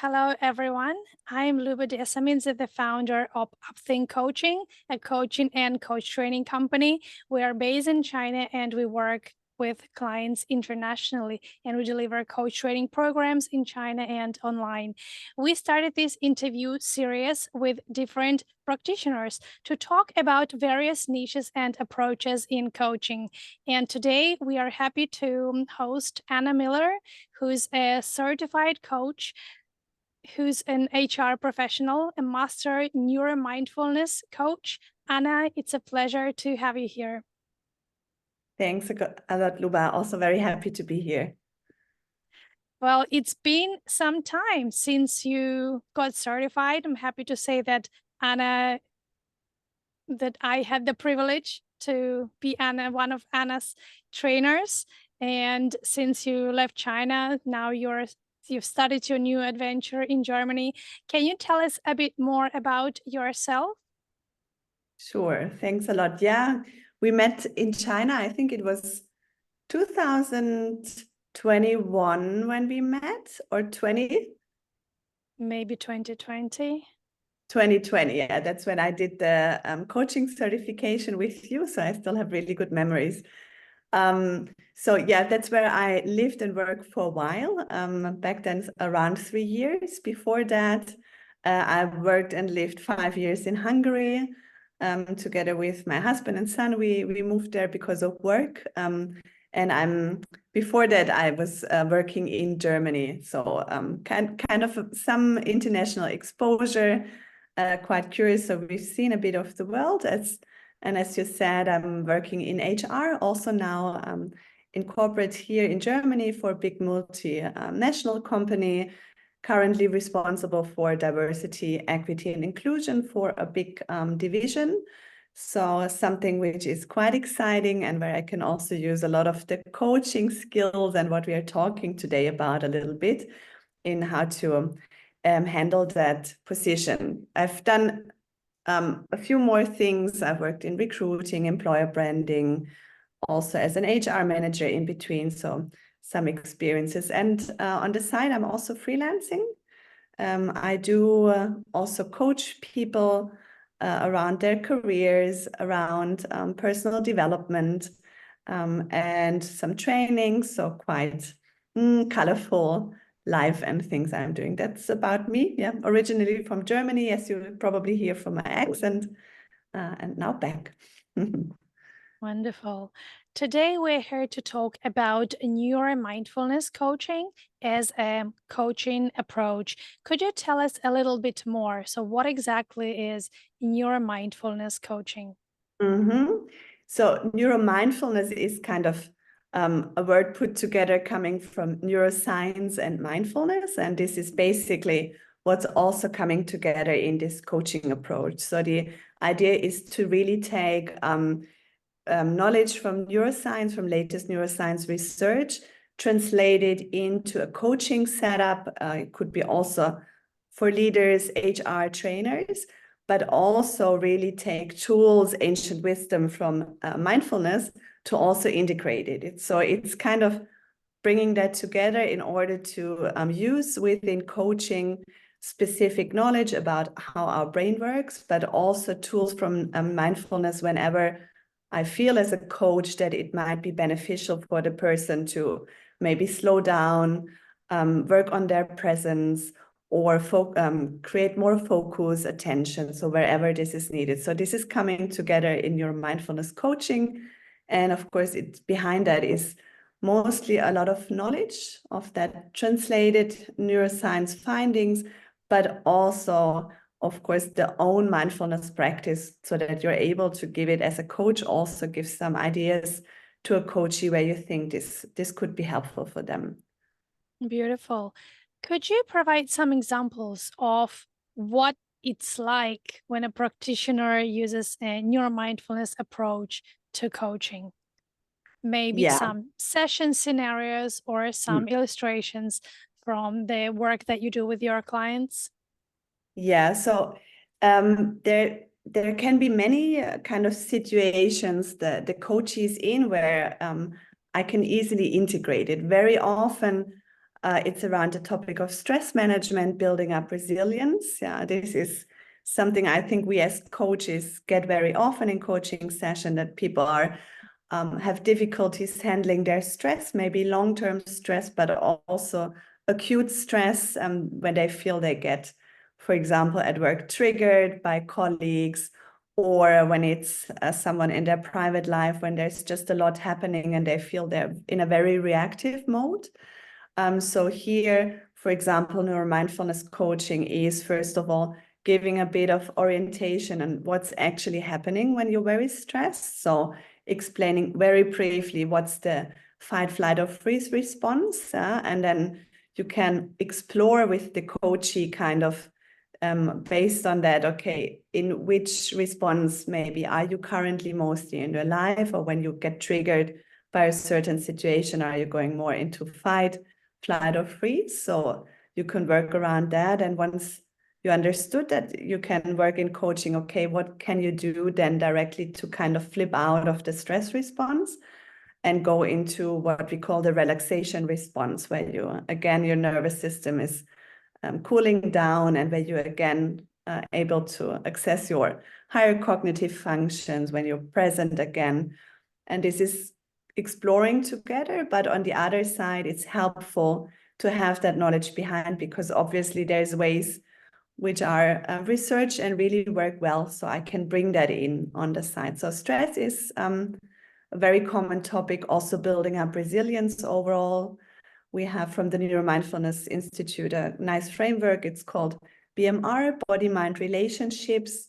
Hello, everyone. I'm Luba Desaminz, the founder of Upthink Coaching, a coaching and coach training company. We are based in China and we work with clients internationally, and we deliver coach training programs in China and online. We started this interview series with different practitioners to talk about various niches and approaches in coaching. And today we are happy to host Anna Miller, who's a certified coach, who's an HR professional, a master neuromindfulness coach. Anna, it's a pleasure to have you here. Thanks a lot, Luba. Also very happy to be here. Well, it's been some time since you got certified. I'm happy to say that Anna, that I had the privilege to be Anna, one of Anna's trainers. And since you left China, now you've started your new adventure in Germany. Can you tell us a bit more about yourself? Sure. Thanks a lot. Yeah, we met in China. I think it was 2021 when we met, or 20? Maybe 2020. 2020. Yeah, that's when I did the coaching certification with you. So I still have really good memories. So yeah, that's where I lived and worked for a while. Back then, around 3 years. Before that, I worked and lived 5 years in Hungary. Together with my husband and son, we moved there because of work. And before that, I was working in Germany. So kind of some international exposure, quite curious. So we've seen a bit of the world. And as you said, I'm working in HR also now in corporate here in Germany for a big multinational company, currently responsible for diversity, equity, and inclusion for a big division. So something which is quite exciting and where I can also use a lot of the coaching skills and what we are talking today about a little bit in how to handle that position. I've done a few more things. I've worked in recruiting, employer branding, also as an HR manager in between. So some experiences. And on the side, I'm also freelancing. I do also coach people around their careers, around personal development, and some training. So quite colorful life and things I'm doing. That's about me. Yeah, originally from Germany, as you probably hear from my accent, and now back. Wonderful. Today, we're here to talk about neuromindfulness coaching as a coaching approach. Could you tell us a little bit more? So what exactly is neuromindfulness coaching? So neuromindfulness is kind of a word put together coming from neuroscience and mindfulness. And this is basically what's also coming together in this coaching approach. So the idea is to really take knowledge from neuroscience, from latest neuroscience research, translate it into a coaching setup. It could be also for leaders, HR trainers, but also really take tools, ancient wisdom from mindfulness to also integrate it. So it's kind of bringing that together in order to use within coaching specific knowledge about how our brain works, but also tools from mindfulness whenever I feel as a coach that it might be beneficial for the person to maybe slow down, work on their presence, or create more focus, attention, so wherever this is needed. So this is coming together in your mindfulness coaching. And of course, behind that is mostly a lot of knowledge of that translated neuroscience findings, but also, of course, the own mindfulness practice so that you're able to give it as a coach, also give some ideas to a coachee where you think this could be helpful for them. Beautiful. Could you provide some examples of what it's like when a practitioner uses a neuromindfulness approach to coaching? Maybe some session scenarios or some illustrations from the work that you do with your clients? Yeah, so there can be many kind of situations that the coach is in where I can easily integrate it. Very often, It's around the topic of stress management, building up resilience. Yeah, this is something I think we as coaches get very often in coaching session, that people are have difficulties handling their stress, maybe long-term stress, but also acute stress when they feel they get, for example, at work triggered by colleagues, or when it's someone in their private life, when there's just a lot happening and they feel they're in a very reactive mode. So here, for example, neuromindfulness coaching is, first of all, giving a bit of orientation on what's actually happening when you're very stressed. So explaining very briefly what's the fight, flight, or freeze response. And then you can explore with the coachee kind of based on that, okay, in which response maybe are you currently mostly in your life, or when you get triggered by a certain situation, are you going more into fight, flight, or freeze? So you can work around that. And once you understood that, you can work in coaching, okay, what can you do then directly to kind of flip out of the stress response and go into what we call the relaxation response, where you, again, your nervous system is cooling down, and where you again able to access your higher cognitive functions when you're present again. And this is exploring together, but on the other side, it's helpful to have that knowledge behind, because obviously there's ways which are researched and really work well. So I can bring that in on the side. So stress is a very common topic, also building up resilience overall. We have from the Neuromindfulness Institute a nice framework. It's called BMR, Body-Mind Relationships.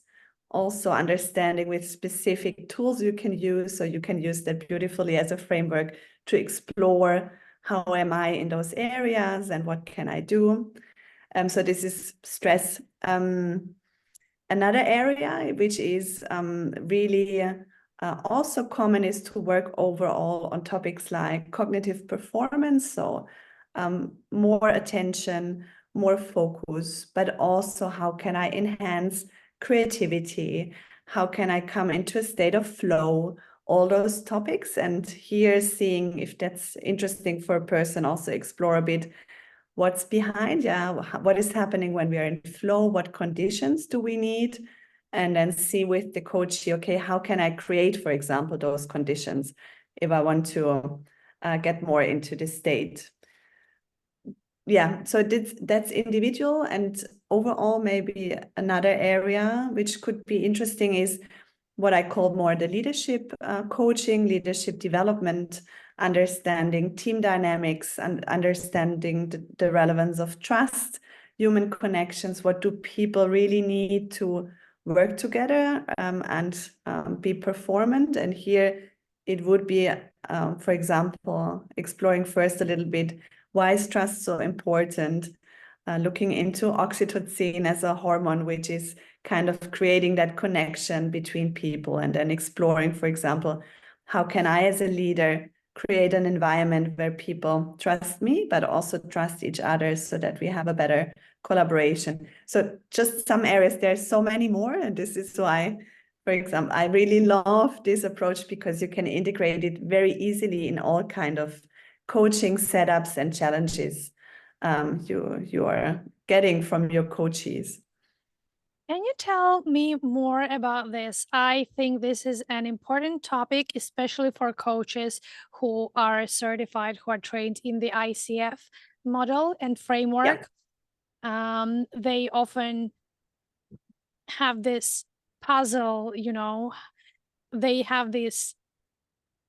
Also understanding with specific tools you can use. So you can use that beautifully as a framework to explore, how am I in those areas and what can I do? So this is stress. Another area which is really also common is to work overall on topics like cognitive performance. So more attention, more focus, but also how can I enhance creativity? How can I come into a state of flow? All those topics. And here, seeing if that's interesting for a person, also explore a bit what's behind, what is happening when we are in flow, what conditions do we need, and then see with the coach, okay, how can I create, for example, those conditions if I want to get more into the state. Yeah, so that's individual. And overall, maybe another area which could be interesting is what I call more the leadership coaching, leadership development, understanding team dynamics, and understanding the relevance of trust, human connections. What do people really need to work together and be performant? And here it would be, for example, exploring first a little bit, why is trust so important? Looking into oxytocin as a hormone, which is kind of creating that connection between people, and then exploring, for example, how can I as a leader create an environment where people trust me, but also trust each other, so that we have a better collaboration. So just some areas, there's so many more. And this is why, for example, I really love this approach, because you can integrate it very easily in all kind of coaching setups and challenges you are getting from your coaches. Can you tell me more about this? I think this is an important topic, especially for coaches who are certified, who are trained in the ICF model and framework. Yeah. They often have this puzzle, they have this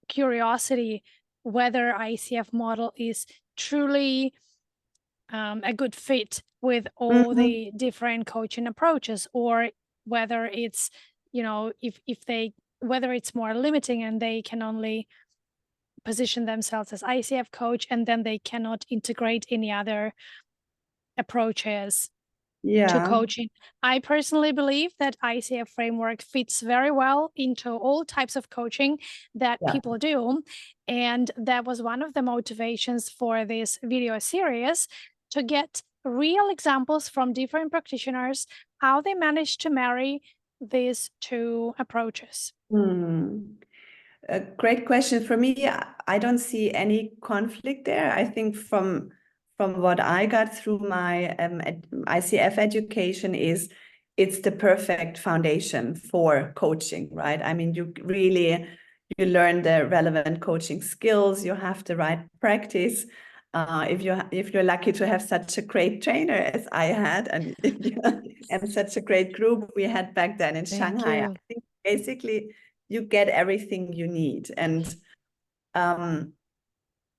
curiosity whether ICF model is truly a good fit with all the different coaching approaches, or whether it's, whether it's more limiting and they can only position themselves as ICF coach, and then they cannot integrate any other approaches to coaching. I personally believe that ICF framework fits very well into all types of coaching that people do. And that was one of the motivations for this video series, to get real examples from different practitioners, how they managed to marry these two approaches. A great question. For me, I don't see any conflict there. I think from from what I got through my ICF education is it's the perfect foundation for coaching, right? I mean, you learn the relevant coaching skills, you have the right practice. If you're lucky to have such a great trainer as I had, and such a great group we had back then in Shanghai, I think basically you get everything you need. And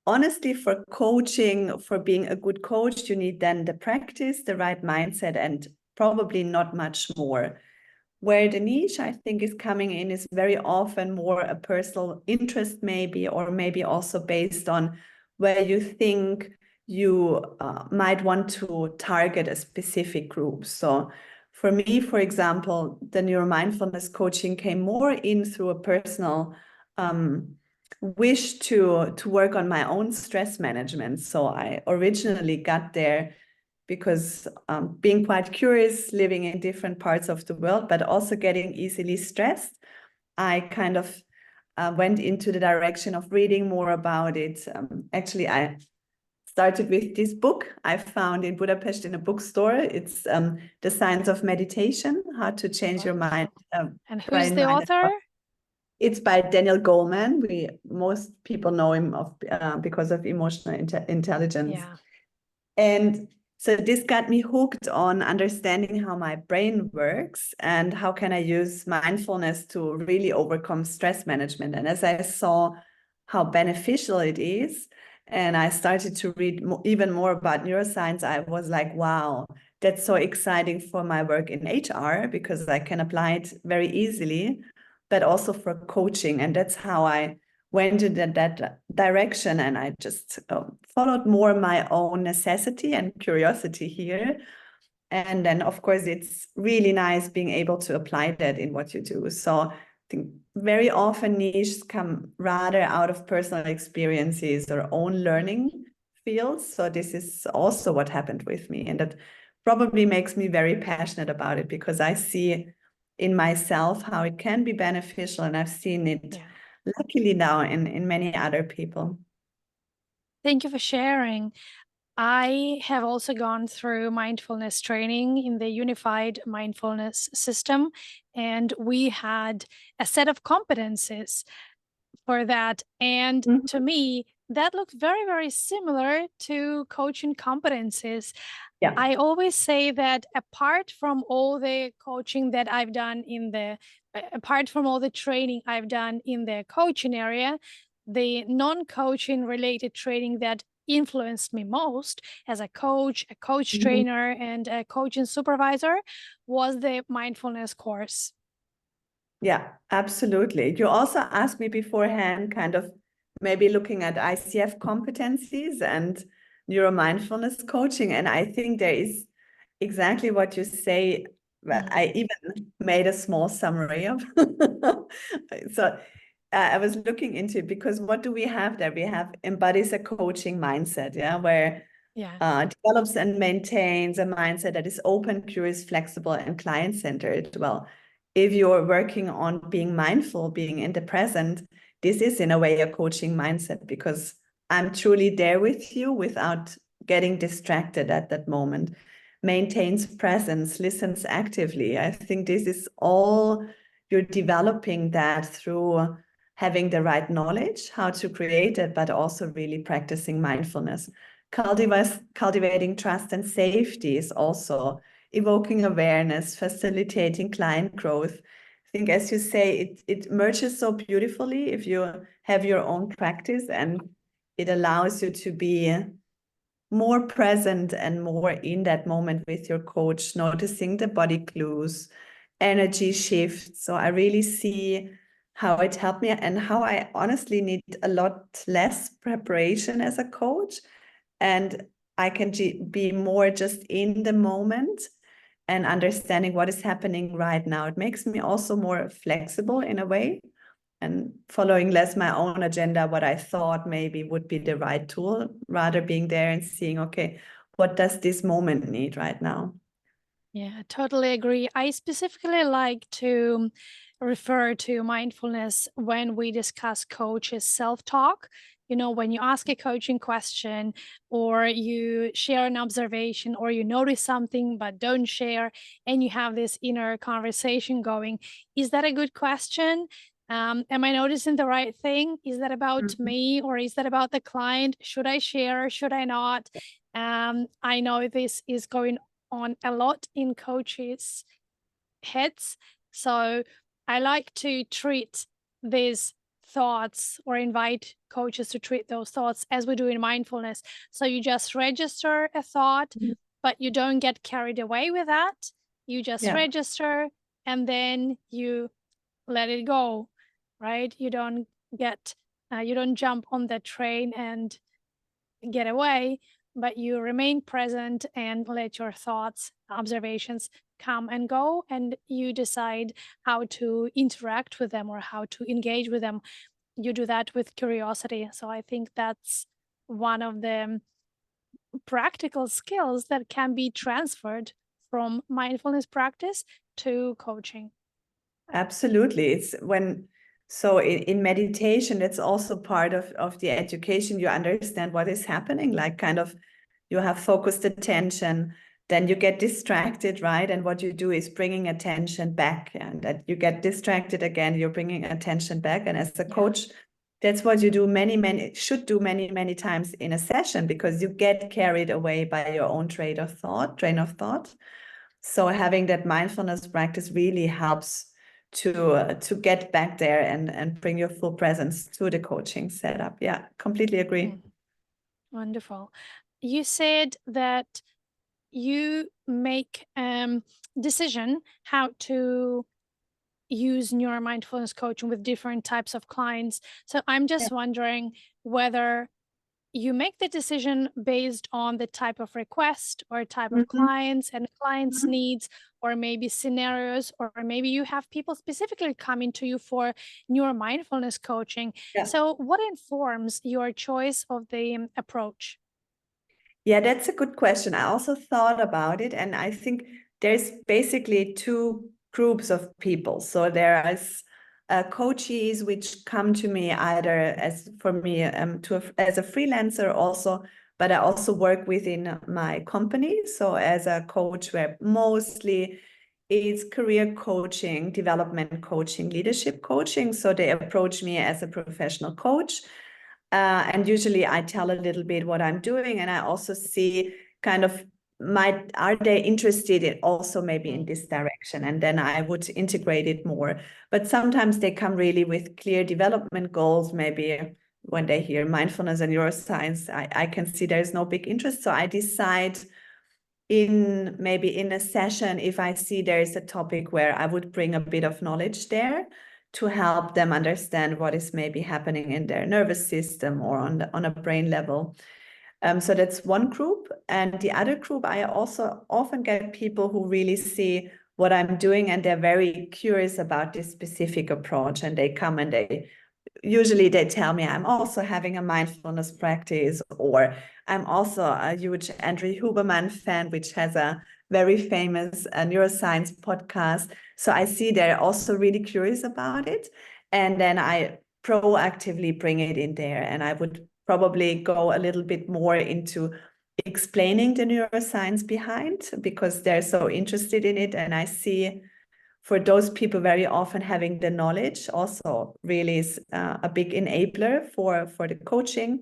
honestly, for coaching, for being a good coach, you need then the practice, the right mindset, and probably not much more. Where the niche, I think, is coming in is very often more a personal interest, maybe, or maybe also based on where you think you might want to target a specific group. So for me, for example, the neuromindfulness coaching came more in through a personal wish to work on my own stress management. So I originally got there because being quite curious, living in different parts of the world, but also getting easily stressed, I kind of went into the direction of reading more about it. Actually, I started with this book I found in Budapest in a bookstore. It's The Science of Meditation, How to Change Your Mind. And who's Brain, the mind, and author? body. It's by Daniel Goleman. Most people know him because of emotional intelligence. Yeah. And so this got me hooked on understanding how my brain works and how can I use mindfulness to really overcome stress management. And as I saw how beneficial it is, and I started to read even more about neuroscience, I was like, wow, that's so exciting for my work in HR because I can apply it very easily, but also for coaching. And that's how I went in that direction, and I just followed more my own necessity and curiosity here. And then, of course, it's really nice being able to apply that in what you do. So I think very often niches come rather out of personal experiences or own learning fields. So this is also what happened with me. And that probably makes me very passionate about it because I see in myself how it can be beneficial. And I've seen it luckily now in many other people. Thank you for sharing. I have also gone through mindfulness training in the unified mindfulness system, and we had a set of competencies for that. And to me, that looked very, very similar to coaching competencies. Yeah. I always say that apart from all the coaching that I've done apart from all the training I've done in the coaching area, the non-coaching related training that influenced me most as a coach trainer, and a coaching supervisor was the mindfulness course. Yeah, absolutely. You also asked me beforehand, kind of maybe looking at ICF competencies and neuromindfulness coaching. And I think there is exactly what you say. I even made a small summary of. So I was looking into it because what do we have there? We have embodies a coaching mindset, where develops and maintains a mindset that is open, curious, flexible, and client-centered. Well, if you're working on being mindful, being in the present, this is in a way a coaching mindset because I'm truly there with you without getting distracted at that moment. Maintains presence, listens actively. I think this is all you're developing that through having the right knowledge, how to create it, but also really practicing mindfulness. Cultivating trust and safety is also evoking awareness, facilitating client growth. I think, as you say, it merges so beautifully if you have your own practice, and it allows you to be more present and more in that moment with your coach, noticing the body clues, energy shifts. So I really see how it helped me and how I honestly need a lot less preparation as a coach. And I can be more just in the moment and understanding what is happening right now. It makes me also more flexible in a way and following less my own agenda, what I thought maybe would be the right tool, rather being there and seeing, okay, what does this moment need right now? Yeah, I totally agree. I specifically like to refer to mindfulness when we discuss coaches' self-talk, you know, when you ask a coaching question or you share an observation or you notice something but don't share, and you have this inner conversation going, is that a good question? Am I noticing the right thing? Is that about Mhm. me or is that about the client? Should I share? Should I not? I know this is going on a lot in coaches' heads. So I like to treat these thoughts or invite coaches to treat those thoughts as we do in mindfulness. So you just register a thought, Mhm. but you don't get carried away with that. You just Yeah. register and then you let it go, right? Get, you don't jump on the train and get away, but you remain present and let your thoughts, observations come and go, and you decide how to interact with them or how to engage with them. You do that with curiosity. So I think that's one of the practical skills that can be transferred from mindfulness practice to coaching. Absolutely. It's when, so in meditation, it's also part of the education. You understand what is happening, like kind of you have focused attention, then you get distracted, right? And what you do is bringing attention back, and that you get distracted again, you're bringing attention back. And as a Yeah. coach, that's what you do should do many times in a session, because you get carried away by your own train of thought. So having that mindfulness practice really helps to get back there and bring your full presence to the coaching setup. Yeah, completely agree. Mm, wonderful. You said that you make decision how to use neuromindfulness coaching with different types of clients. So I'm Yeah. just wondering whether you make the decision based on the type of request or type of Mhm. clients and clients' Mhm. needs, or maybe scenarios, or maybe you have people specifically coming to you for neuromindfulness coaching. Yeah. So, what informs your choice of the approach? Yeah, that's a good question. I also thought about it, and I think there's basically two groups of people. So there is coaches which come to me either as for me as a freelancer also, but I also work within my company. So as a coach, where mostly it's career coaching, development coaching, leadership coaching. So they approach me as a professional coach. And usually I tell a little bit what I'm doing, and I also see kind of are they interested in also maybe in Mm. this direction, and then I would integrate it more. But sometimes they come really with clear development goals. Maybe when they hear mindfulness and neuroscience, I can see there's no big interest. So I decide maybe in a session, if I see there is a topic where I would bring a bit of knowledge there to help them understand what is maybe happening in their nervous system or on a brain level. So that's one group. And the other group, I also often get people who really see what I'm doing and they're very curious about this specific approach, and they come and usually they tell me I'm also having a mindfulness practice, or I'm also a huge Andrew Huberman fan, which has a very famous neuroscience podcast. So I see they're also really curious about it. And then I proactively bring it in there. And I would probably go a little bit more into explaining the neuroscience behind, because they're so interested in it. And I see for those people very often having the knowledge also really is a big enabler for the coaching.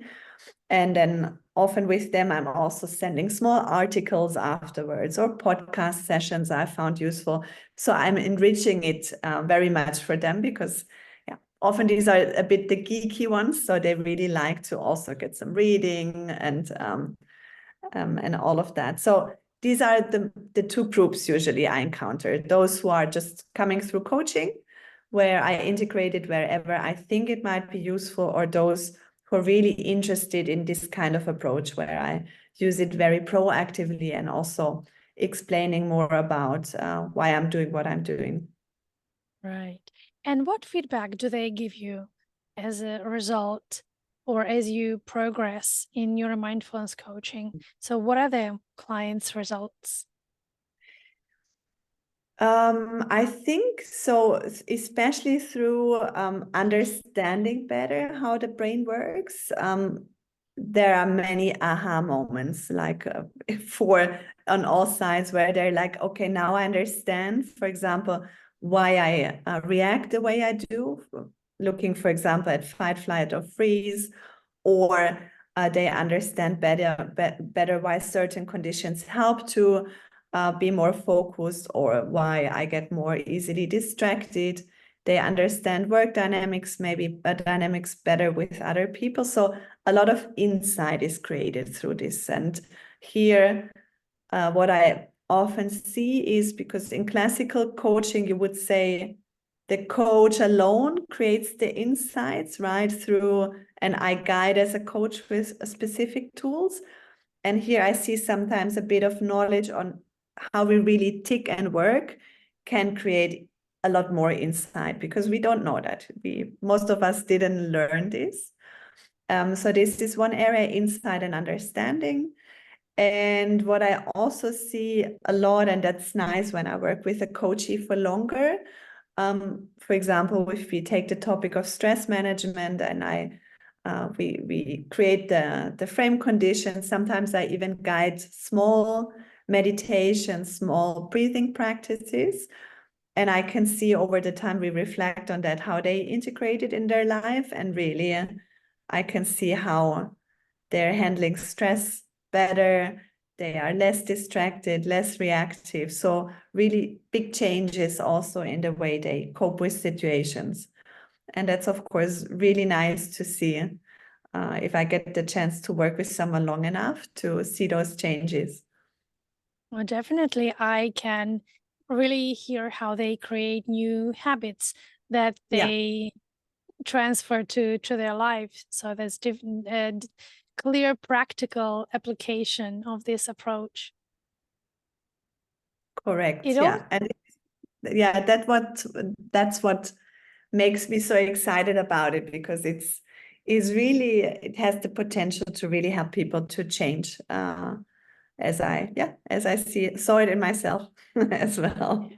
And then often with them, I'm also sending small articles afterwards or podcast sessions I found useful. So I'm enriching it very much for them, because yeah, often these are a bit the geeky ones. So they really like to also get some reading and all of that. So these are the two groups usually I encounter: those who are just coming through coaching, where I integrate it wherever I think it might be useful, or those who are really interested in this kind of approach, where I use it very proactively and also explaining more about why I'm doing what I'm doing. Right. And what feedback do they give you as a result or as you progress in your mindfulness coaching? So, what are the clients' results? I think so, especially through understanding better how the brain works. There are many aha moments, like for on all sides, where they're like, okay, now I understand, for example, why I react the way I do, looking, for example, at fight, flight, or freeze, or they understand better why certain conditions help to be more focused, or why I get more easily distracted. They understand work dynamics, maybe dynamics better with other people. So a lot of insight is created through this. And here, what I often see is, because in classical coaching, you would say the coach alone creates the insights, right? Through, and I guide as a coach with specific tools. And here I see sometimes a bit of knowledge on how we really tick and work can create a lot more insight, because we don't know that. Most of us didn't learn this. So this is one area, insight and understanding. And what I also see a lot, and that's nice when I work with a coachee for longer. For example, if we take the topic of stress management, and we create the frame conditions. Sometimes I even guide small meditations, small breathing practices. And I can see over the time we reflect on that, how they integrate it in their life. And really, I can see how they're handling stress better. They are less distracted, less reactive. So really big changes also in the way they cope with situations. And that's, of course, really nice to see if I get the chance to work with someone long enough to see those changes. Well, definitely, I can really hear how they create new habits that Yeah, they transfer to their life. So there's different clear practical application of this approach. It correct. all Yeah. And yeah, that's what makes me so excited about it, because it has the potential to really help people to change, as I saw it in myself as well.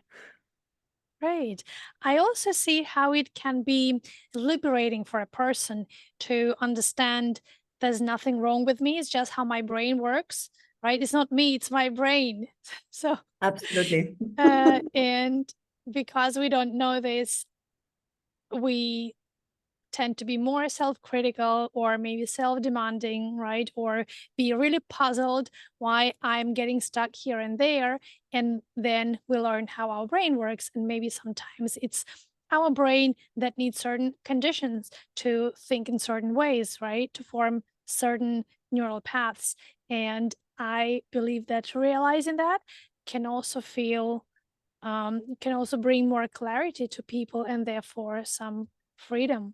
Great. I also see how it can be liberating for a person to understand there's nothing wrong with me. It's just how my brain works, right? It's not me, it's my brain. So, Absolutely. and because we don't know this, we tend to be more self-critical or maybe self-demanding, right? Or be really puzzled why I'm getting stuck here and there. And then we learn how our brain works. And maybe sometimes it's our brain that needs certain conditions to think in certain ways, right? To form certain neural paths. And I believe that realizing that can also can also bring more clarity to people and therefore some freedom.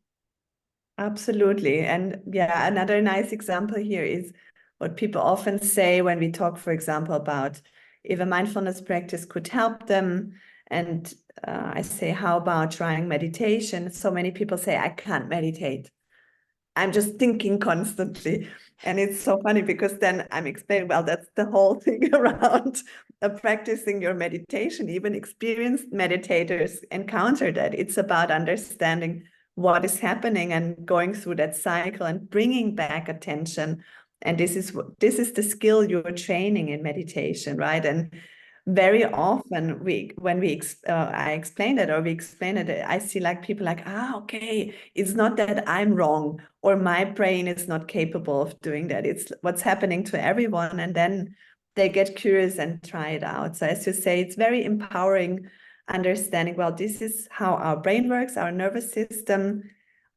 Absolutely. And yeah, another nice example here is what people often say when we talk, for example, about if a mindfulness practice could help them. And I say, how about trying meditation? So many people say, I can't meditate. I'm just thinking constantly. And it's so funny, because then I'm explaining, well, that's the whole thing around practicing your meditation. Even experienced meditators encounter that. It's about understanding what is happening and going through that cycle and bringing back attention. And this is the skill you're training in meditation, right? And very often I explain it, or we explain it, I see like people like, okay, it's not that I'm wrong or my brain is not capable of doing that. It's what's happening to everyone. And then they get curious and try it out. So as you say, it's very empowering understanding, well, this is how our brain works, our nervous system,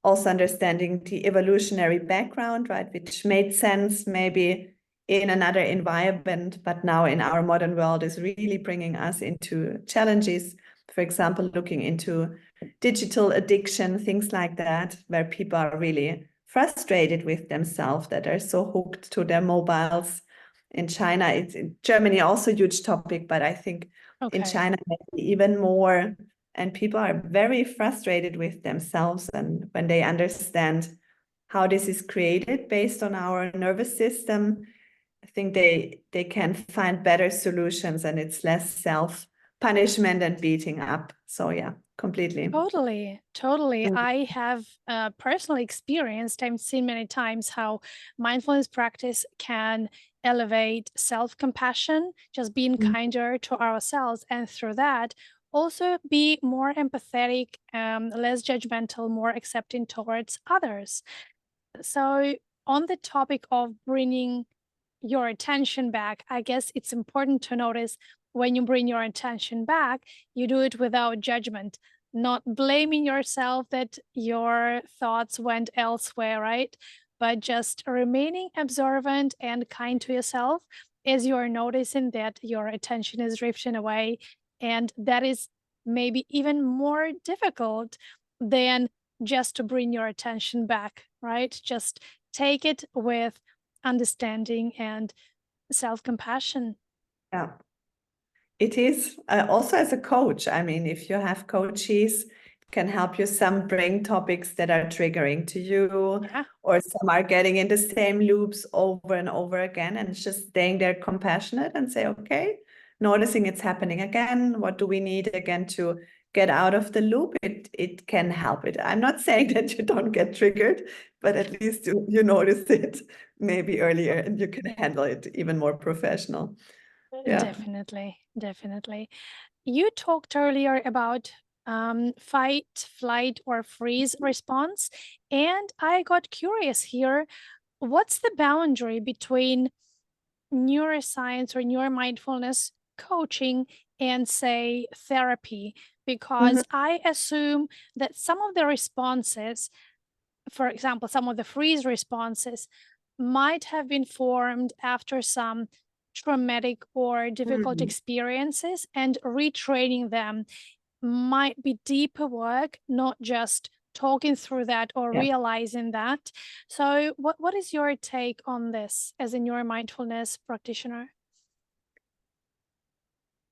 also understanding the evolutionary background, right, which made sense maybe in another environment, but now in our modern world is really bringing us into challenges. For example, looking into digital addiction, things like that, where people are really frustrated with themselves, that are so hooked to their mobiles. In China, it's in Germany also a huge topic, but I think in Okay. China maybe even more. And people are very frustrated with themselves, and when they understand how this is created based on our nervous system, I think they can find better solutions, and it's less punishment and beating up. So yeah, completely. Totally. I have personally experienced, I've seen many times how mindfulness practice can elevate self-compassion, just being kinder to ourselves, and through that, also be more empathetic, less judgmental, more accepting towards others. So, on the topic of bringing your attention back, I guess it's important to notice when you bring your attention back, you do it without judgment, not blaming yourself that your thoughts went elsewhere, right? But just remaining observant and kind to yourself as you're noticing that your attention is drifting away. And that is maybe even more difficult than just to bring your attention back, right? Just take it with understanding and self-compassion. Yeah. It is also as a coach. I mean, if you have coaches, it can help you some bring topics that are triggering to you, Yeah, or some are getting in the same loops over and over again, and just staying there compassionate and say, okay, noticing it's happening again. What do we need again to get out of the loop? It can help it. I'm not saying that you don't get triggered, but at least you notice it maybe earlier and you can handle it even more professional. Yeah. definitely. You talked earlier about fight, flight, or freeze response, and I got curious here. What's the boundary between neuroscience or neuromindfulness coaching and, say, therapy? Mhm. Because I assume that some of the responses, for example, some of the freeze responses might have been formed after some traumatic or difficult Mhm. experiences, and retraining them might be deeper work, not just talking through that or Yeah. realizing that. So, what is your take on this as a neuromindfulness practitioner?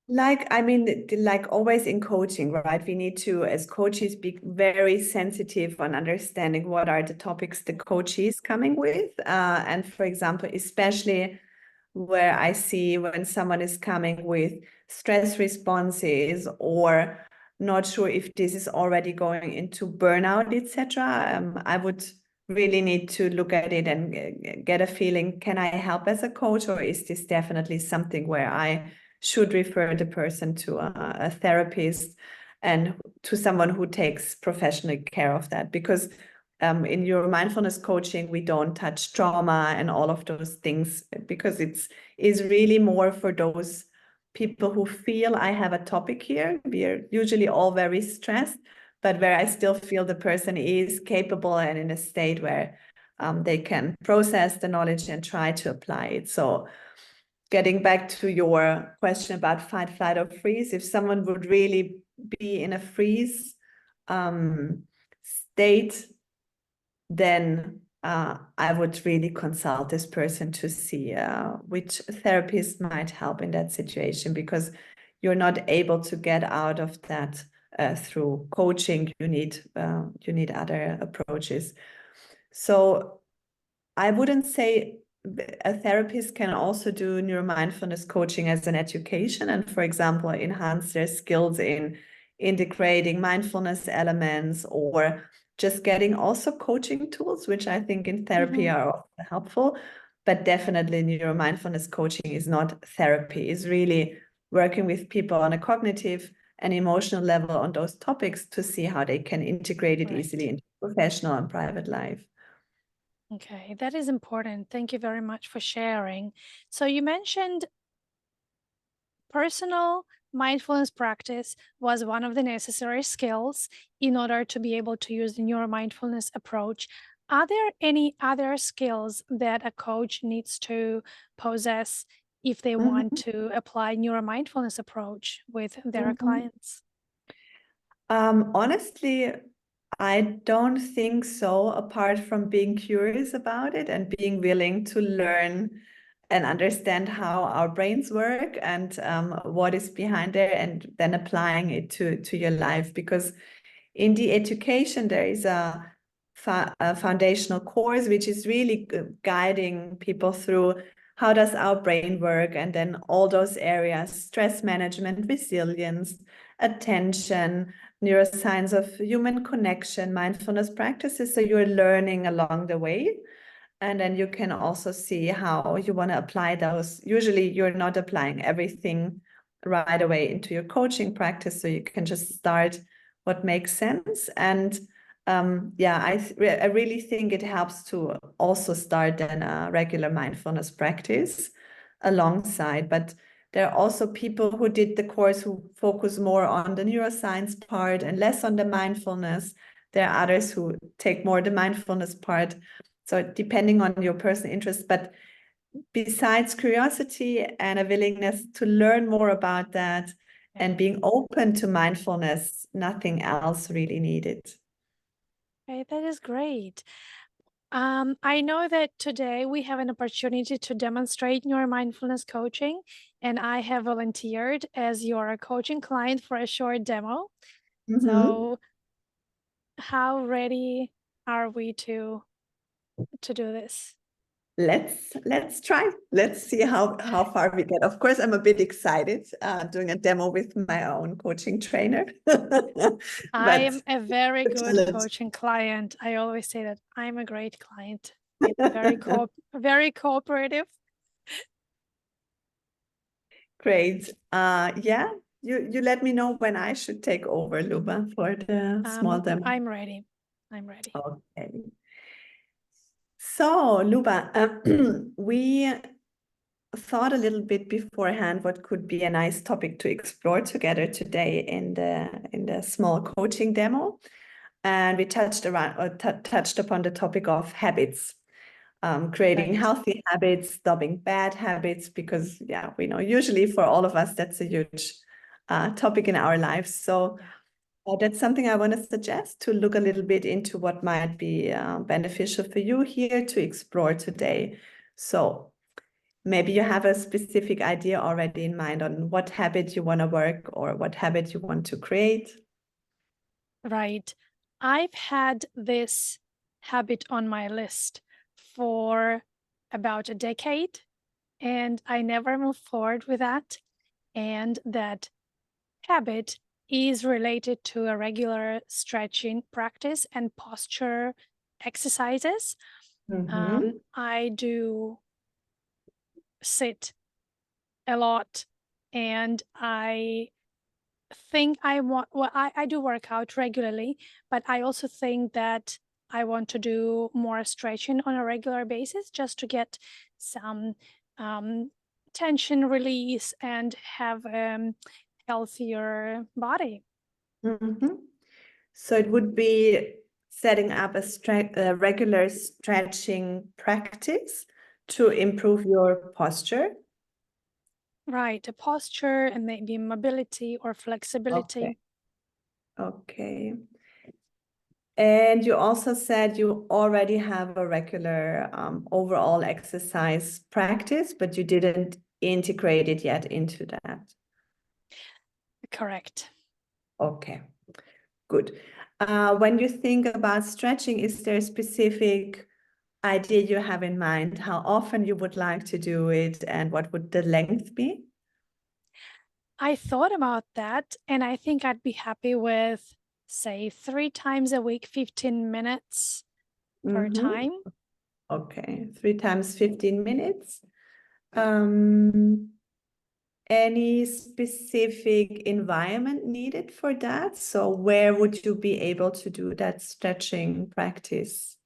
Like, I mean, like always in coaching, right? We need to, as coaches, be very sensitive on understanding what are the topics the coach is coming with. And for example, especially where I see when someone is coming with stress responses, or not sure if this is already going into burnout, etc. I would really need to look at it and get a feeling, can I help as a coach, or is this definitely something where I should refer the person to a therapist and to someone who takes professional care of that? Because in your mindfulness coaching, we don't touch trauma and all of those things, because is really more for those people who feel, I have a topic here. We are usually all very stressed, but where I still feel the person is capable and in a state where they can process the knowledge and try to apply it. So getting back to your question about fight, flight, or freeze, if someone would really be in a freeze state, then I would really consult this person to see which therapist might help in that situation, because you're not able to get out of that through coaching. You need other approaches. So I wouldn't say a therapist can also do neuromindfulness coaching as an education and, for example, enhance their skills in integrating mindfulness elements, or just getting also coaching tools, which I think in therapy are helpful. But definitely neuromindfulness coaching is not therapy. It's really working with people on a cognitive and emotional level on those topics to see how they can integrate it Right. easily into professional and private life. Okay, that is important. Thank you very much for sharing. So you mentioned personal mindfulness practice was one of the necessary skills in order to be able to use the neuromindfulness approach. Are there any other skills that a coach needs to possess if they want Mhm. to apply neuromindfulness approach with their Mhm. clients? Honestly, I don't think so, apart from being curious about it and being willing to learn and understand how our brains work and what is behind there, and then applying it to your life. Because in the education, there is a foundational course which is really guiding people through how does our brain work, and then all those areas: stress management, resilience, attention, neuroscience of human connection, mindfulness practices. So you're learning along the way. And then you can also see how you want to apply those. Usually you're not applying everything right away into your coaching practice. So you can just start what makes sense. And yeah, I really think it helps to also start then a regular mindfulness practice alongside. But there are also people who did the course who focus more on the neuroscience part and less on the mindfulness. There are others who take more the mindfulness part. So depending on your personal interest, but besides curiosity and a willingness to learn more about that and being open to mindfulness, nothing else really needed. Okay, that is great. I know that today we have an opportunity to demonstrate your mindfulness coaching, and I have volunteered as your coaching client for a short demo. Mm-hmm. So how ready are we to do this? Let's try. Let's see how far we get. Of course, I'm a bit excited doing a demo with my own coaching trainer. I But am a very good challenge. coaching client. I always say that I'm a great client. I'm very cooperative. Great. Yeah, you let me know when I should take over, Luba, for the small demo. I'm ready. I'm ready. Okay. So, Luba, we thought a little bit beforehand what could be a nice topic to explore together today in the small coaching demo, and we touched upon the topic of habits, creating Right. healthy habits, stopping bad habits, because yeah, we know usually for all of us that's a huge topic in our lives. So. Yeah. That's something I want to suggest, to look a little bit into what might be beneficial for you here to explore today. So maybe you have a specific idea already in mind on what habit you want to work or what habit you want to create. Right. I've had this habit on my list for about a decade, and I never moved forward with that. And that habit is related to a regular stretching practice and posture exercises. Mm-hmm. I do sit a lot, and I think I do work out regularly, but I also think that I want to do more stretching on a regular basis just to get some tension release and have a healthier body. Mm-hmm. So it would be setting up a regular stretching practice to improve your posture. Right, a posture and maybe mobility or flexibility. Okay. And you also said you already have a regular overall exercise practice, but you didn't integrate it yet into that. Correct. Okay, good. When you think about stretching, is there a specific idea you have in mind, how often you would like to do it, and what would the length be? I thought about that, and I think I'd be happy with, say, 3 times a week, 15 minutes per time. Okay, 3 times 15 minutes. Um, Any specific environment needed for that? So where would you be able to do that stretching practice?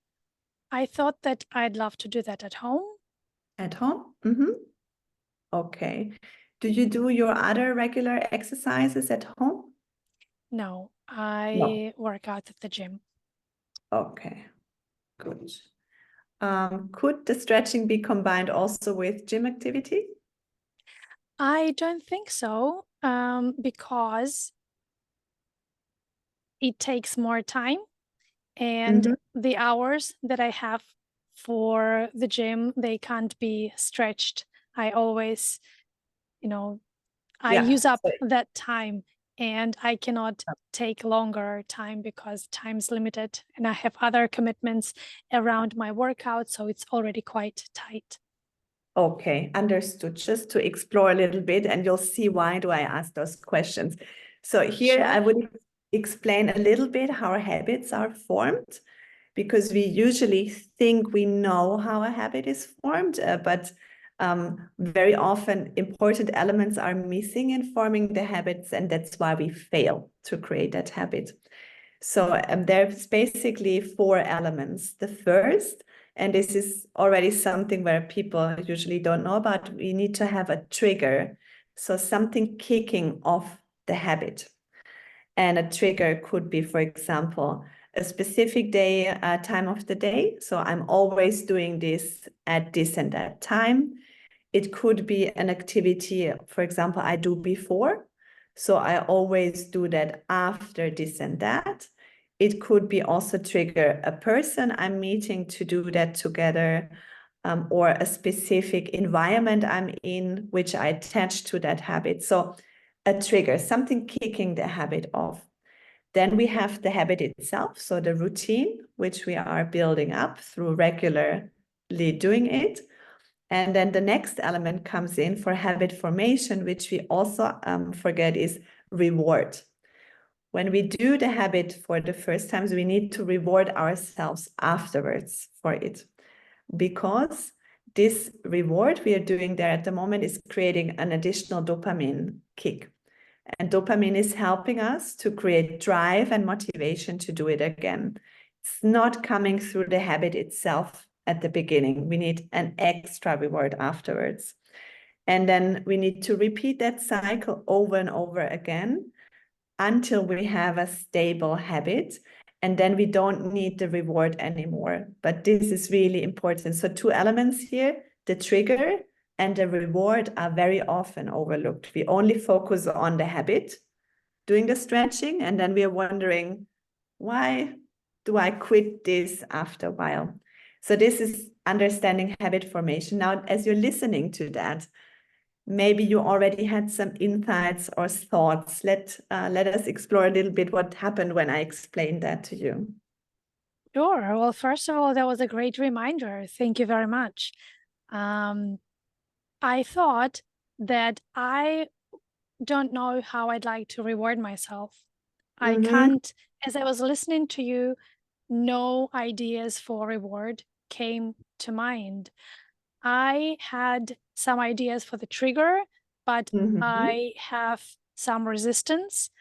I thought that I'd love to do that at home. At home? Okay. Do you do your other regular exercises at home? No, No. I work out at the gym. Okay, good. Could the stretching be combined also with gym activity? I don't think so, because it takes more time, and the hours that I have for the gym, they can't be stretched. I always, I Yeah. use up that time, and I cannot take longer time because time's limited, and I have other commitments around my workout, so it's already quite tight. Okay, understood. Just to explore a little bit, and you'll see why do I ask those questions. So here I Sure. would explain a little bit how our habits are formed, because we usually think we know how a habit is formed, but very often important elements are missing in forming the habits, and that's why we fail to create that habit. So there's basically 4 elements. The first, and this is already something where people usually don't know about, we need to have a trigger. So something kicking off the habit. And a trigger could be, for example, a specific day, time of the day. So I'm always doing this at this and that time. It could be an activity, for example, I do before. So I always do that after this and that. It could be also trigger a person I'm meeting to do that together, or a specific environment I'm in, which I attach to that habit. So a trigger, something kicking the habit off. Then we have the habit itself, so the routine, which we are building up through regularly doing it. And then the next element comes in for habit formation, which we also forget, is reward. When we do the habit for the first times, we need to reward ourselves afterwards for it, because this reward we are doing there at the moment is creating an additional dopamine kick. And dopamine is helping us to create drive and motivation to do it again. It's not coming through the habit itself at the beginning. We need an extra reward afterwards. And then we need to repeat that cycle over and over again until we have a stable habit. And then we don't need the reward anymore. But this is really important. So 2 elements here, the trigger and the reward, are very often overlooked. We only focus on the habit, doing the stretching, and then we are wondering, why do I quit this after a while? So this is understanding habit formation. Now, as you're listening to that, maybe you already had some insights or thoughts. Let us explore a little bit what happened when I explained that to you. Sure. Well, first of all, that was a great reminder. Thank you very much. Um, I thought that I don't know how I'd like to reward myself. I Mm-hmm. can't, as I was listening to you, no ideas for reward came to mind. I had some ideas for the trigger, but Mm-hmm. I have some resistance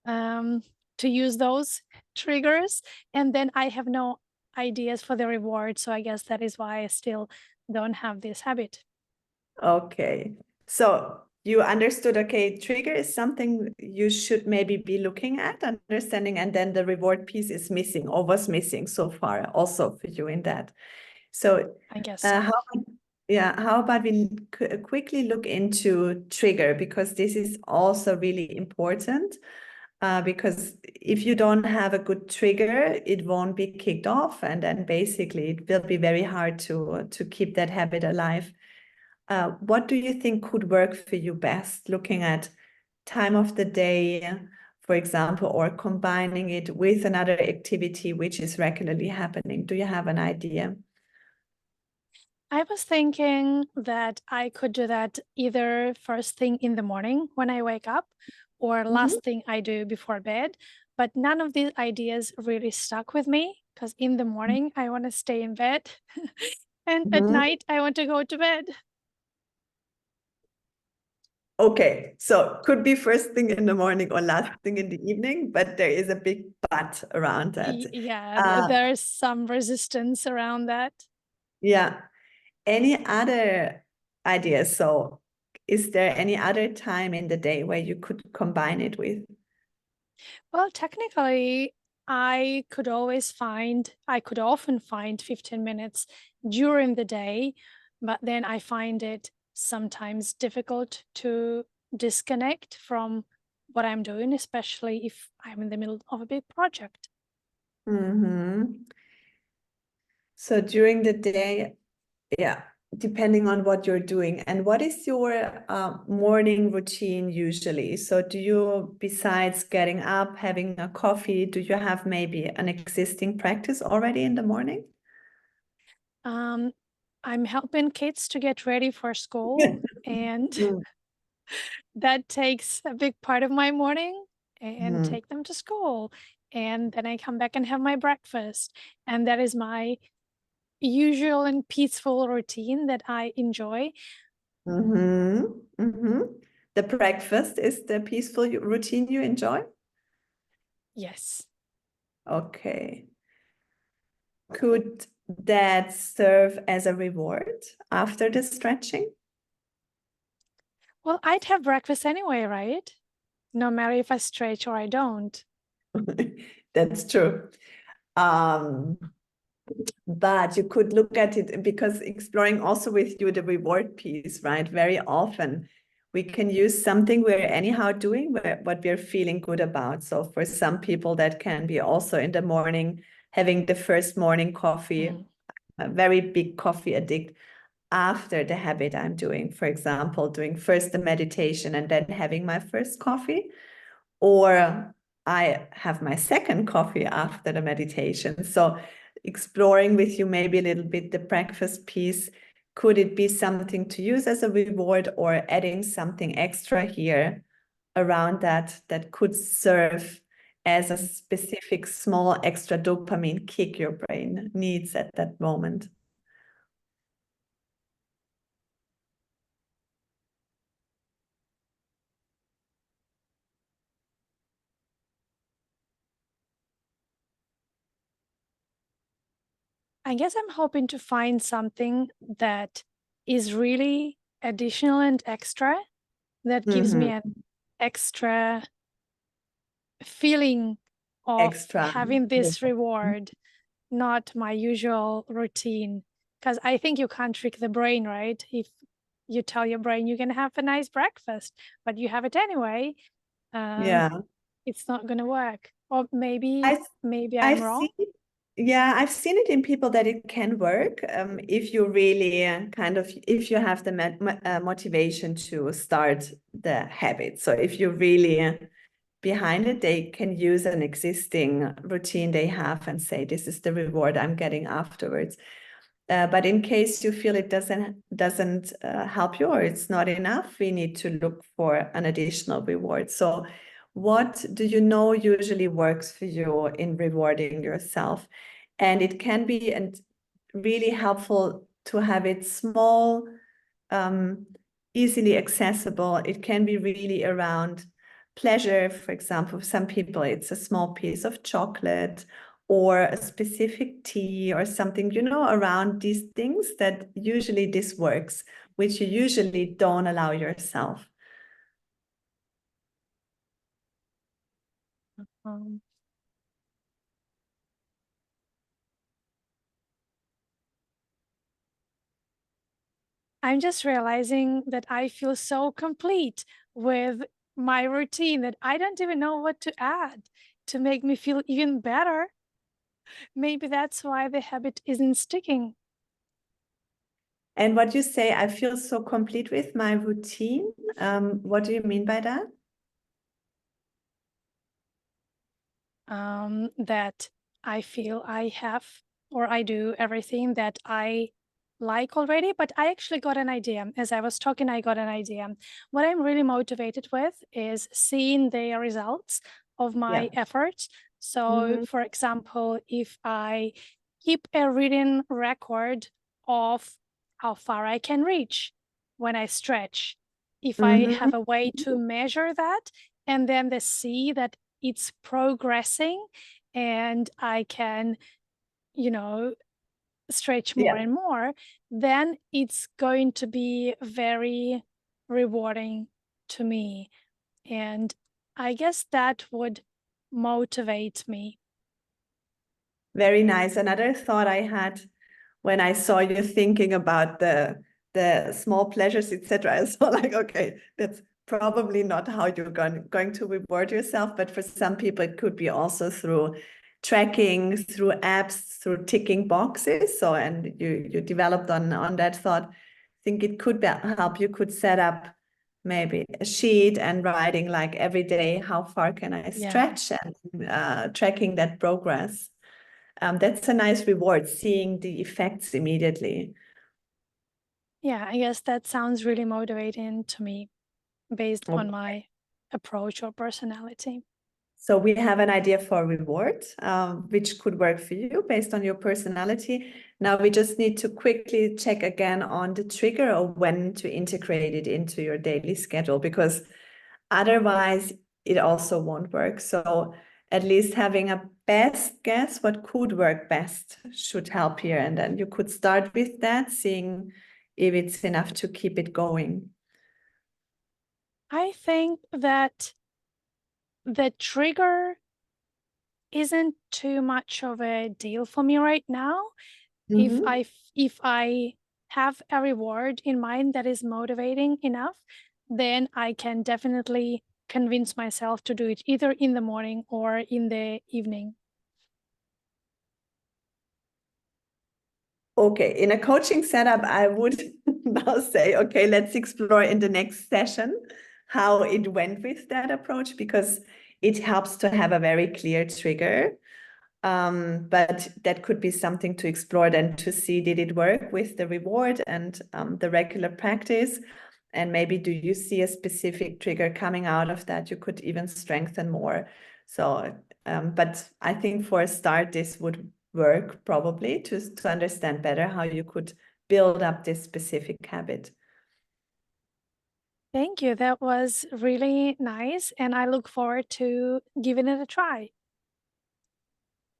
um, to use those triggers. And then I have no ideas for the reward. So I guess that is why I still don't have this habit. Okay. So you understood, okay, trigger is something you should maybe be looking at, understanding, and then the reward piece is missing or was missing so far also for you in that. So I guess so. how about we quickly look into trigger, because this is also really important. Because if you don't have a good trigger, it won't be kicked off, and then basically it will be very hard to keep that habit alive. What do you think could work for you best, looking at time of the day, for example, or combining it with another activity which is regularly happening? Do you have an idea? I was thinking that I could do that either first thing in the morning when I wake up or Mhm. last thing I do before bed. But none of these ideas really stuck with me because in the morning I want to stay in bed and at Mhm. night I want to go to bed. Okay, so could be first thing in the morning or last thing in the evening, but there is a big but around that. Yeah, Uh, there's some resistance around that. yeah. Any other ideas? So, is there any other time in the day where you could combine it with? Well, technically, I could often find 15 minutes during the day, but then I find it sometimes difficult to disconnect from what I'm doing, especially if I'm in the middle of a big project. Mm-hmm. So during the day, yeah, depending on what you're doing. And what is your morning routine usually? So do you, besides getting up, having a coffee, do you have maybe an existing practice already in the morning? Um, I'm helping kids to get ready for school, and Mm, that takes a big part of my morning, and mhm, take them to school. And then I come back and have my breakfast. And that is my usual and peaceful routine that I enjoy. mhm, mhm. The breakfast is the peaceful routine you enjoy? Yes. Okay. Could that serve as a reward after the stretching? Well, I'd have breakfast anyway, right? No matter if I stretch or I don't. That's true. Um, but you could look at it because exploring also with you the reward piece, right? Very often we can use something we're anyhow doing what we're feeling good about. So for some people, that can be also in the morning, having the first morning coffee, Mm. a very big coffee addict after the habit I'm doing. For example, doing first the meditation and then having my first coffee, or I have my second coffee after the meditation. So exploring with you maybe a little bit the breakfast piece. Could it be something to use as a reward, or adding something extra here around that could serve as a specific small extra dopamine kick your brain needs at that moment? I guess I'm hoping to find something that is really additional and extra, that gives me Mhm. an extra feeling of Extra. having this reward, not my usual routine. Because I think you can't trick the brain, right? If you tell your brain you can have a nice breakfast, but you have it anyway, um, Yeah. it's not going to work. Or I maybe I'm I've wrong. seen yeah, I've seen it in people that it can work if you really if you have the motivation to start the habit. So if you really behind it, they can use an existing routine they have and say, this is the reward I'm getting afterwards. But in case you feel it doesn't help you, or it's not enough, we need to look for an additional reward. So what do you know usually works for you in rewarding yourself? And it can be and really helpful to have it small, um, easily accessible. It can be really around pleasure. For example, for some people, it's a small piece of chocolate or a specific tea or something, around these things that usually this works, which you usually don't allow yourself. Um, I'm just realizing that I feel so complete with my routine that I don't even know what to add to make me feel even better. Maybe that's why the habit isn't sticking. And what you say, I feel so complete with my routine. What do you mean by that? That I feel I have or I do everything that I like already, but I actually got an idea. As I was talking, I got an idea. What I'm really motivated with is seeing the results of my Yeah. efforts. So, Mhm. for example, if I keep a written record of how far I can reach when I stretch, if I Mhm. have a way to measure that, and then the see that it's progressing and I can, you know, stretch more Yeah. and more, then it's going to be very rewarding to me. And I guess that would motivate me. Very nice. Another thought I had when I saw you thinking about the small pleasures, etc. I saw like, okay, that's probably not how you're going to reward yourself. But for some people, it could be also through tracking, through apps, through ticking boxes. So, and you developed on that thought. I think it could help. You could set up maybe a sheet and writing like every day, how far can I Yeah. stretch, and tracking that progress. That's a nice reward, seeing the effects immediately. Yeah, I guess that sounds really motivating to me based on my approach or personality. So we have an idea for a reward, which could work for you based on your personality. Now we just need to quickly check again on the trigger or when to integrate it into your daily schedule, because otherwise it also won't work. So at least having a best guess what could work best should help here. And then you could start with that, seeing if it's enough to keep it going. I think that the trigger isn't too much of a deal for me right now. If Mhm. I have a reward in mind that is motivating enough, then I can definitely convince myself to do it either in the morning or in the evening. Okay, in a coaching setup, I would now say, okay, let's explore in the next session how it went with that approach, because it helps to have a very clear trigger. But that could be something to explore then, to see, did it work with the reward and the regular practice? And maybe do you see a specific trigger coming out of that you could even strengthen more? So, but I think for a start, this would work probably to understand better how you could build up this specific habit. Thank you. That was really nice, and I look forward to giving it a try.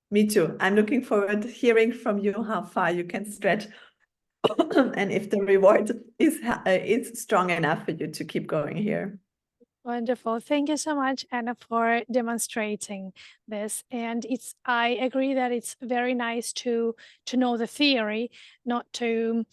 Me too. I'm looking forward to hearing from you how far you can stretch and if the reward is strong enough for you to keep going here. Wonderful. Thank you so much, Anna, for demonstrating this. And I agree that it's very nice to know the theory, not to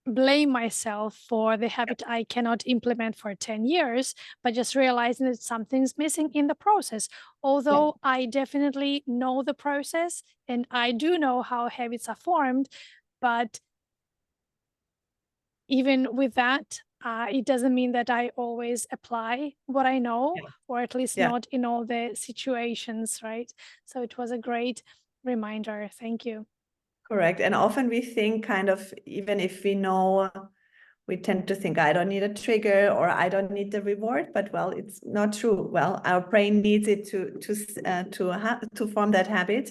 blame myself for the habit I cannot implement for 10 years, but just realizing that something's missing in the process. Yeah, Although I definitely know the process and I do know how habits are formed, but even with that, it doesn't mean that I always apply what I know, yeah, or at least yeah. not in all the situations, right? So it was a great reminder. Thank you. Correct. And often we think kind of, even if we know, we tend to think, I don't need a trigger or I don't need the reward, but well, it's not true. Well, our brain needs it to form that habit.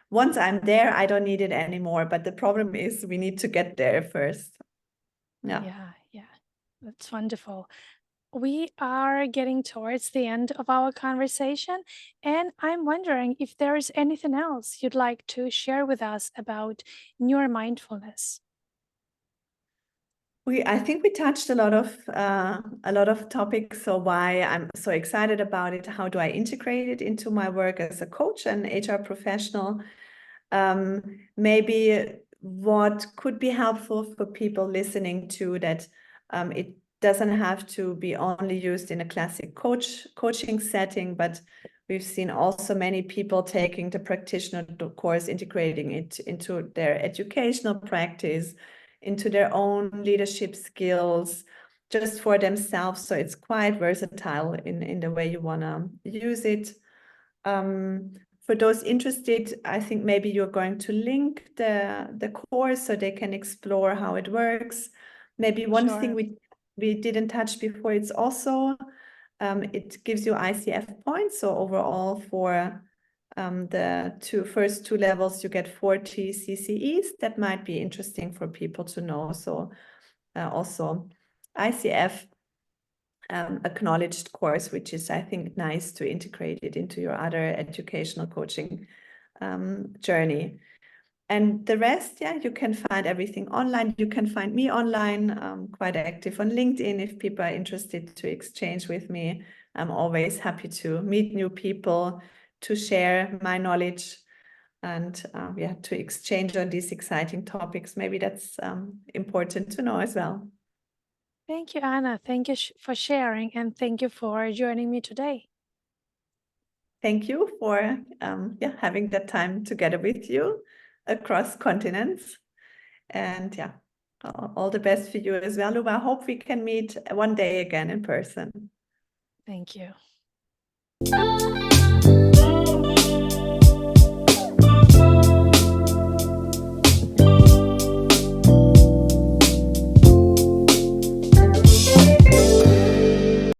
Once I'm there, I don't need it anymore. But the problem is we need to get there first. Yeah. Yeah, yeah. That's wonderful. We are getting towards the end of our conversation, and I'm wondering if there's anything else you'd like to share with us about neuromindfulness. I think we touched a lot of topics. So why I'm so excited about it, how do I integrate it into my work as a coach and HR professional? Maybe what could be helpful for people listening to that, it doesn't have to be only used in a classic coaching setting, but we've seen also many people taking the practitioner course, integrating it into their educational practice, into their own leadership skills, just for themselves. So it's quite versatile in the way you want to use it. For those interested, I think maybe you're going to link the course so they can explore how it works. Maybe one thing Sure. we didn't touch before, it's also it gives you ICF points. So overall for the first two levels, you get 40 CCEs. That might be interesting for people to know. So also ICF acknowledged course, which is, I think, nice to integrate it into your other educational coaching journey. And the rest, yeah, you can find everything online. You can find me online, quite active on LinkedIn if people are interested to exchange with me. I'm always happy to meet new people, to share my knowledge, and yeah, to exchange on these exciting topics. Maybe that's important to know as well. Thank you, Anna. Thank you for sharing, and thank you for joining me today. Thank you for yeah, having that time together with you across continents. And yeah, all the best for you as well, Luba. I hope we can meet one day again in person. Thank you.